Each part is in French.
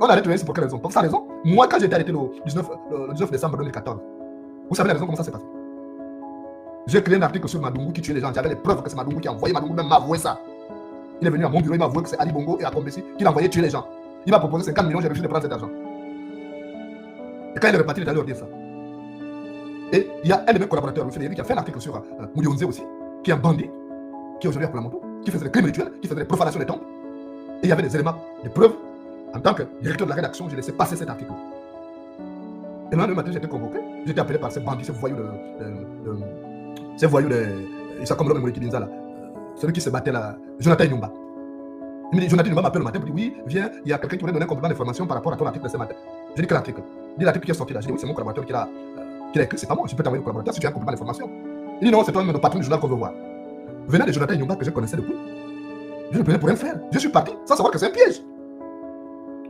On a retenu pour quelle raison? Pour sa raison, moi, quand j'ai été arrêté le 19 décembre 2014, vous savez la raison comment ça s'est passé? J'ai créé un article sur Madungu qui tuait les gens. J'avais les preuves que c'est Madungu qui a envoyé. Madungu même m'a avoué ça. Il est venu à mon bureau, il m'a avoué que c'est Ali Bongo et Akombesi qui l'envoyait tuer les gens. Il m'a proposé 50 millions, j'ai refusé de prendre cet argent. Et quand il est reparti, il est allé leur dire ça. Et il y a un de mes collaborateurs, M. Frédéric, qui a fait un article sur Moudionze aussi, qui est un bandit, qui est aujourd'hui à Kulamoto, qui faisait des crimes rituels, qui faisait des profanations des tombes. Et il y avait des éléments, des preuves. En tant que directeur de la rédaction, j'ai laissé passer cet article. Et le lendemain matin, j'ai été convoqué. J'ai été appelé par ces bandits, ces voyous de. Ils sont comme l'homme de Kidinza là. Celui qui se battait là, Jonathan Nyumba. Il me dit, Jonathan Nyumba m'appelle le matin pour dire oui, viens, il y a quelqu'un qui voulait donner un complément d'information par rapport à ton article de ce matin. J'ai dit quel article? Il dit l'article qui est sorti là. J'ai dit oui, c'est mon collaborateur qui l'a écrit, c'est pas moi, je peux t'envoyer le collaborateur si tu as un complément d'information. Il dit non, c'est toi-même le patron du journal qu'on veut voir. Venant de Jonathan Nyumba que je connaissais depuis, je ne prenais pour rien faire. Je suis parti sans savoir que c'est un piège.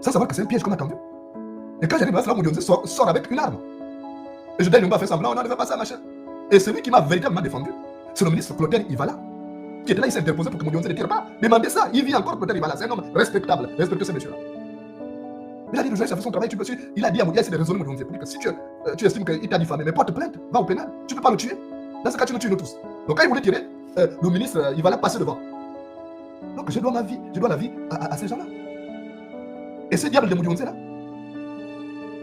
Sans savoir que c'est un piège qu'on attendait. Et quand j'arrive là, Moudionze sort avec une arme. Et Jonathan Nyumba fait semblant, on ne fait pas ça, machin. Et celui qui m'a véritablement défendu, c'est le ministre Clotaire Ivala, qui était là, il s'est interposé pour que Moudionze ne tire pas. Demandez ça, il vit encore Clotaire Ivala, c'est un homme respectable, respectez ce monsieur-là. Il a dit, le journaliste a fait son travail, il a dit à Moudionze, il a essayé de raisonner Moudionze, pour dire que si tu estimes qu'il t'a diffamé, mais porte plainte, va au pénal, tu ne peux pas le tuer. Dans ce cas, tu nous tues nous tous. Donc quand il voulait tirer, le ministre Ivala passer devant. Donc je dois la vie à ces gens-là. Et ce diable de Moudionze là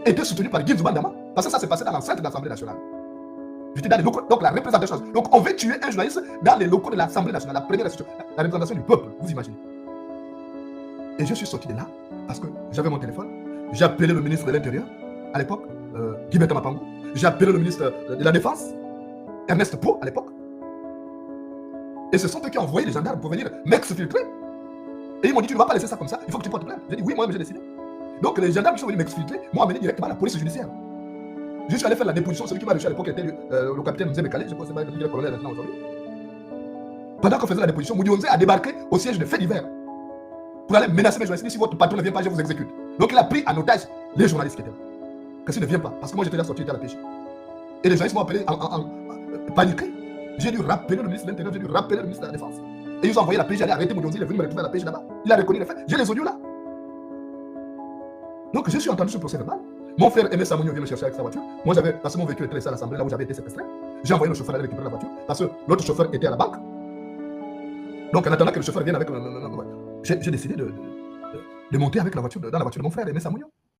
était soutenu par Guy Bandama, parce que ça s'est passé dans l'enceinte de l'Assemblée nationale. J'étais dans les locaux, donc la représentation. Donc on veut tuer un journaliste dans les locaux de l'Assemblée nationale, la première institution, la représentation du peuple, vous imaginez. Et je suis sorti de là, parce que j'avais mon téléphone, j'ai appelé le ministre de l'Intérieur, à l'époque, Guy Mapango, j'ai appelé le ministre de la Défense, Ernest Pau, à l'époque. Et ce sont eux qui ont envoyé les gendarmes pour venir m'exfiltrer. Et ils m'ont dit, tu ne vas pas laisser ça comme ça, il faut que tu portes plainte. J'ai dit, oui, moi-même j'ai décidé. Donc les gendarmes qui sont venus m'exfiltrer m'ont amené directement à la police judiciaire. Je suis allé faire la déposition, celui qui m'a reçu à l'époque était le capitaine Mzé Bekale, je pense que c'est le colonel maintenant aujourd'hui. Pendant qu'on faisait la déposition, Moudionze a débarqué au siège de fait divers pour aller menacer mes journalistes. Si votre patron ne vient pas, je vous exécute. Donc il a pris en otage les journalistes qui étaient là. Que s'il ne vient pas, parce que moi j'étais déjà sorti, j'étais à la pêche. Et les journalistes m'ont appelé en paniqué. J'ai dû rappeler le ministre de l'Intérieur, j'ai dû rappeler le ministre de la Défense. Et ils ont envoyé la PJ, aller arrêter Moudionze, il est venu me retrouver à la PJ là-bas. Il a reconnu les faits. J'ai les audios là. Donc je suis entendu ce procès verbal. Mon frère Aimé Samounio vient me chercher avec sa voiture. Moi j'avais, parce que mon véhicule était laissé à l'Assemblée, là où j'avais été séquestré. J'ai envoyé le chauffeur aller récupérer la voiture, parce que l'autre chauffeur était à la banque. Donc en attendant que le chauffeur vienne avec j'ai décidé de monter avec la voiture, dans la voiture de mon frère Aimé Samounio.